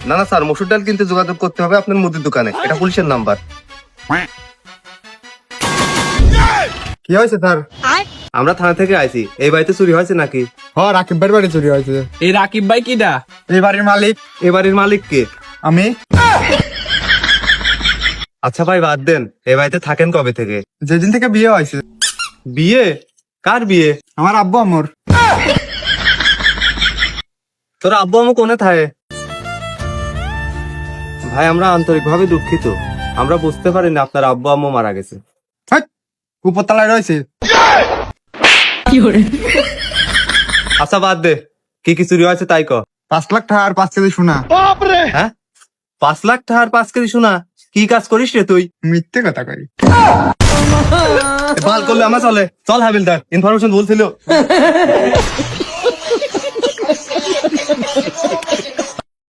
না না স্যার, মসুর ডাল কিনতে যোগাযোগ করতে হবে আপনার মুদির দোকানে, এটা পুলিশের নাম্বার। কি হয়েছে স্যার? আমরা থানা থেকে আইছি, এই বাড়িতে চুরি হয়েছে নাকি? রাকিব ভাইয়ের বাড়ি চুরি হয়েছে। এই রাকিব ভাই কিডা? এই বাড়ির মালিক। এ বাড়ির মালিক কে? আমি। আচ্ছা ভাই বাদ দেন, এই বাড়িতে থাকেন কবে থেকে? যেদিন থেকে বিয়ে হয়েছে। বিয়ে? কার বিয়ে? আমার আব্বু আম্মুর। তোর আব্বু আম্মু কোনে থাকে? ভাই আমরা আন্তরিকভাবে দুঃখিত, আমরা বুঝতে পারিনি আপনার আব্বু আম্মু মারা গেছে। উপরতলায় রয়েছে। আচ্ছা বাদ দে, কি কি চুরি হয়েছে তাই ক। 5 লাখ টাকা আর 5 কেজি সোনা। হ্যাঁ 5 লাখ টাকা আর 5 কেজি সোনা? কি কাজ করিস রে তুই? মিথ্যে কথা কই। ভাল করলে আমার চলে। চল হাবিলদার, ইনফরমেশন বলছিল।